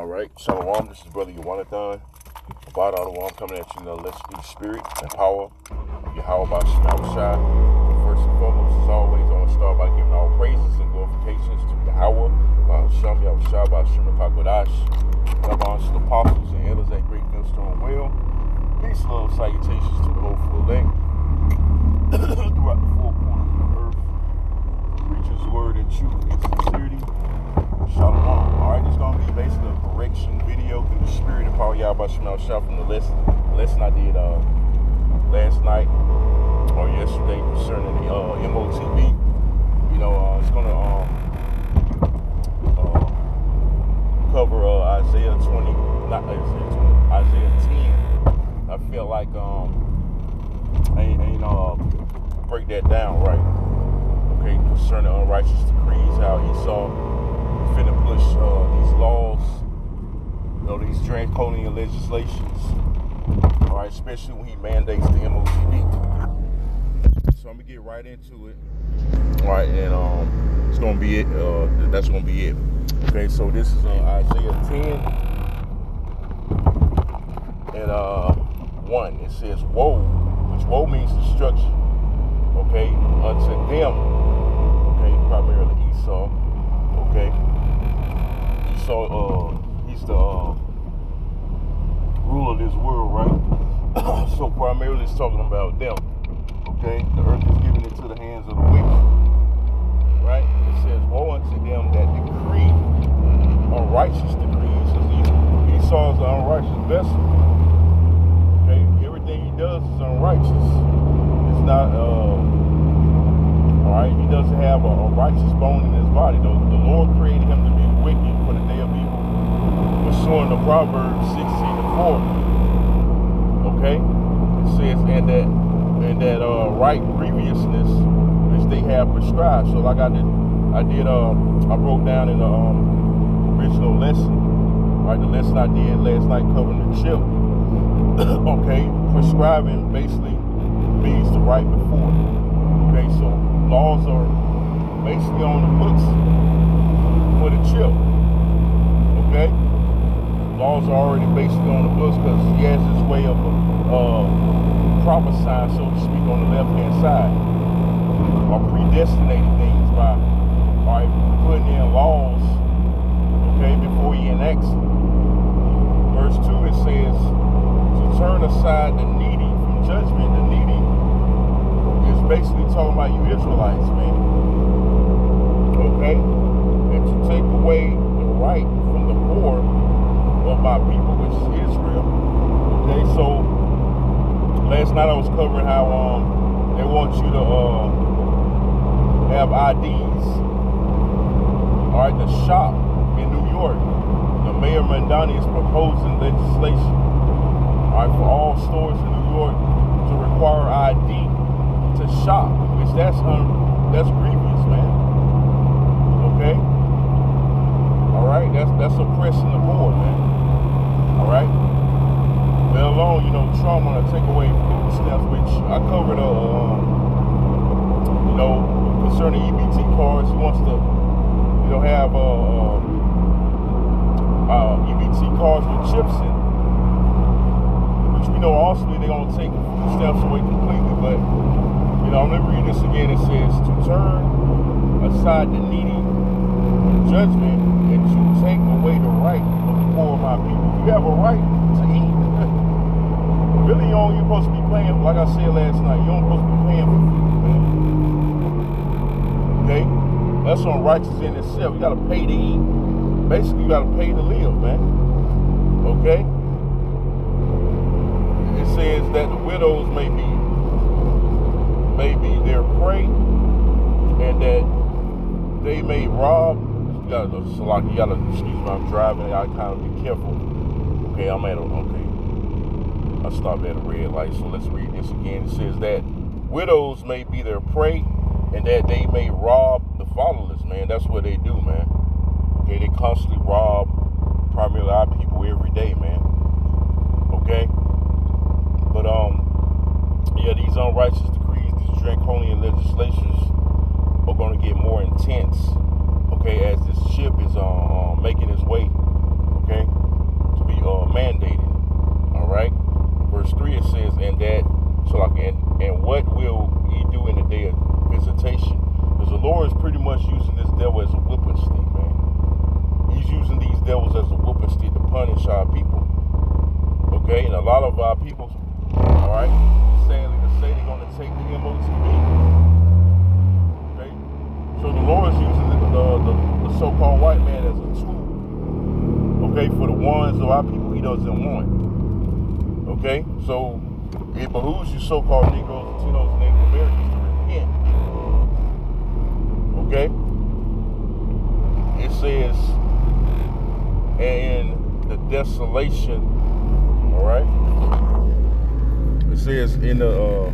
All right, Shalom. This is Brother Yawanathan. About all the one coming at you in the legislative spirit and power of Yahweh by Shema Shai. First and foremost, as always, I want to start by giving all praises and glorifications to Yahweh by Shem Yahushua by Shem Kakodash. Love honors to the apostles and elders at Great Millstone Well. Peace, love, salutations to the whole full length throughout the four corners of the earth. Preachers, word, and truth in sincerity. Shalom. Alright, this is going to be basically a correction video through the spirit and power of Yahweh Shema Shah from the lesson I did last night or yesterday concerning the MOTB. You know, it's going to cover Isaiah 20, not Isaiah 20, Isaiah 10. I feel like I ain't break that down right. Okay, concerning unrighteous decrees, how Esau finna push these laws, you know, these draconian legislations, all right, especially when he mandates the MOTB. So I'm gonna get right into it, all right, and it's gonna be it. That's gonna be it. Okay, so this is Isaiah 10 and 1. It says, "Woe," which woe means destruction. Okay, unto them. Okay, primarily Esau. Okay. So he's the ruler of this world, right? So primarily it's talking about them. Okay, the earth is given into the hands of the wicked, right? It says, "Woe unto them that decree unrighteous decrees." Esau is an unrighteous vessel. Okay, everything he does is unrighteous. It's not all right. He doesn't have a righteous bone in his body. The Lord created him to be wicked for the day of evil, pursuing the Proverbs 16:4. Okay, it says, and that right grievousness which they have prescribed. So like I broke down in the original lesson. All right, the lesson I did last night covering the chip. Okay, prescribing basically means the right before. Okay, so laws are basically on the books for the chip. Okay, laws are already basically on the books because he has his way of prophesying, so to speak, on the left-hand side, or predestinating things by putting in laws. Okay, before he enacts it. Verse 2 it says, "To turn aside the needy from judgment." The needy is basically talking about you Israelites, man. Okay? And to take away the right from the poor of my people, which is Israel. Okay, so last night I was covering how they want you to have IDs. Alright, the shop in New York, the Mayor Mandani is proposing legislation, alright, for all stores in New York to require ID to shop, which that's grievous, man. Okay, all right, that's oppressing the poor, man. All right, let alone Trump want to take away food stamps, which I covered concerning EBT cards. He wants to have EBT cards with chips in, which we know ultimately they're gonna take food stamps away completely, but. I'm going to read this again. It says, "To turn aside the needy from judgment and to take away the right of the poor of my people." You have a right to eat. Really, you're supposed to be paying, like I said last night, you're supposed to be paying for food, man. Okay? That's unrighteous in itself. You got to pay to eat. Basically, you got to pay to live, man. Okay? It says that the widows may be their prey, and that they may rob. You gotta excuse me, I'm driving. I gotta kind of be careful. Okay, I stopped at a red light, so let's read this again. It says that widows may be their prey, and that they may rob the fatherless, man. That's what they do, man. Okay, they constantly rob primarily our people every day, man. Okay, but these unrighteous draconian legislations are going to get more intense, okay, as this ship is making its way, okay. so-called white man as a tool, okay, for the ones of our people he doesn't want. Okay, so it behooves you so-called Negroes, Latinos, and Native Americans to repent. Okay? It says, and the desolation, all right? It says in the,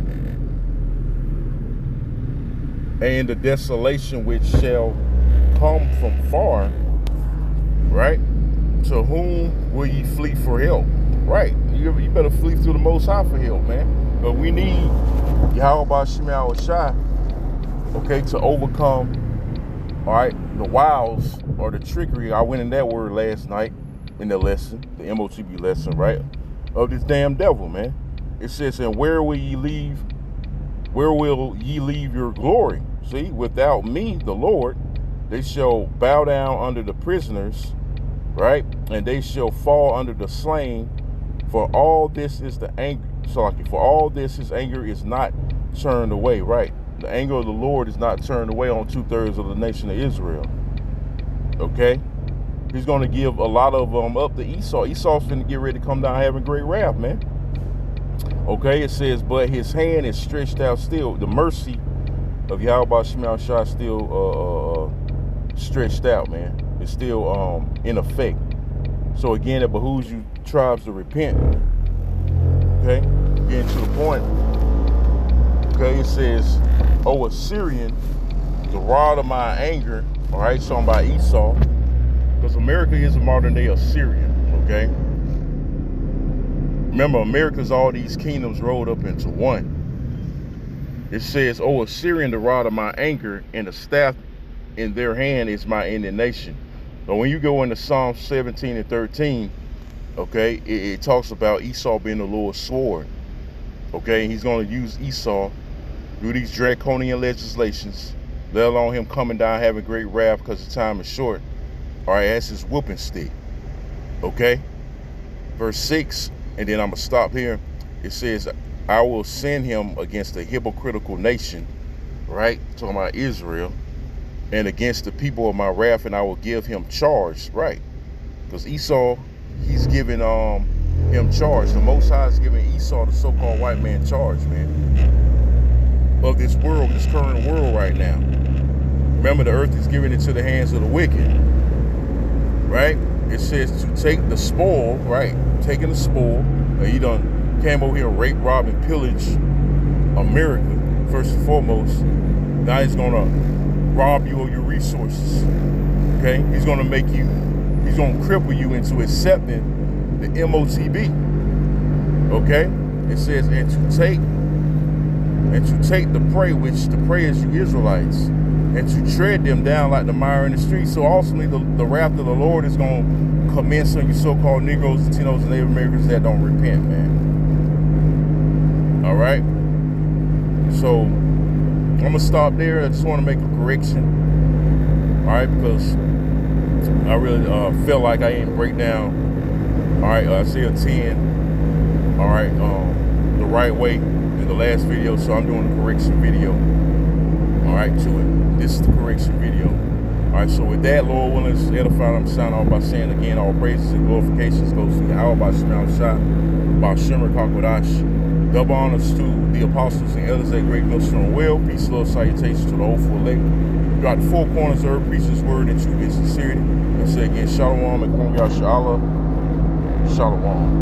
and the desolation which shall come from far, right? To whom will ye flee for help? Right, you better flee through the Most High for help, man. But we need Yahweh Shema Shai, okay, to overcome, all right, the wiles or the trickery. I went in that word last night in the lesson, the MOTB lesson, right, of this damn devil, man. It says, and where will ye leave your glory? See, without me, the Lord, they shall bow down under the prisoners, right, and they shall fall under the slain. For all this is the anger, for all this his anger is not turned away, right? The anger of the Lord is not turned away on 2/3 of the nation of Israel. Okay? He's going to give a lot of them up to Esau. Esau's going to get ready to come down having great wrath, man. Okay, it says, but his hand is stretched out still. The mercy of Yahweh Shema Shai still stretched out, man. It's still in effect. So again, it behooves you tribes to repent. Okay, getting to the point. Okay, it says, "O Assyrian, the rod of my anger." All right, talking about Esau, because America is a modern day Assyrian. Okay, remember, America's all these kingdoms rolled up into one. It says, "O Assyrian, the rod of my anger, and the staff in their hand is my indignation." So when you go into Psalm 17 and 13, okay, it talks about Esau being the Lord's sword. Okay, he's going to use Esau, do these draconian legislations, let alone him coming down having great wrath because the time is short. All right, that's his whooping stick. Okay, verse 6, and then I'm going to stop here. It says, I will send him against a hypocritical nation, right, talking about Israel, and against the people of my wrath, and I will give him charge, right? Because Esau, he's giving him charge. The Most High is giving Esau, the so-called white man, charge, man, of this world, this current world right now. Remember, the earth is giving it to the hands of the wicked, right? It says to take the spoil, right? Taking the spoil. He done came over here, rape, rob, and pillage America, first and foremost. Now he's gonna rob you of your resources. Okay, he's gonna make you, he's gonna cripple you into accepting the MOTB. Okay, it says, and to take the prey, which the prey is you Israelites, and to tread them down like the mire in the street. So ultimately the wrath of the Lord is gonna commence on you so-called Negroes, Latinos, and Native Americans that don't repent, man. All right, so I'm gonna stop there. I just want to make a correction, all right, because I really feel like I didn't break down, all right, I see a 10, all right, the right way in the last video, so I'm doing a correction video, all right, to it. This is the correction video. All right, so with that, Lord willing, it's edified. I'm signing off by saying again, all praises and glorifications goes to Yahweh Shema Shai, by Shemer Kakwadash. Double honors to the apostles and elders at Great Millstone Well. Peace, love, salutations to the hopeful elect. Throughout the four corners of earth, preach His word in truth and sincerity. And say again, Shalom and Kong Yah Shalom. Shalom.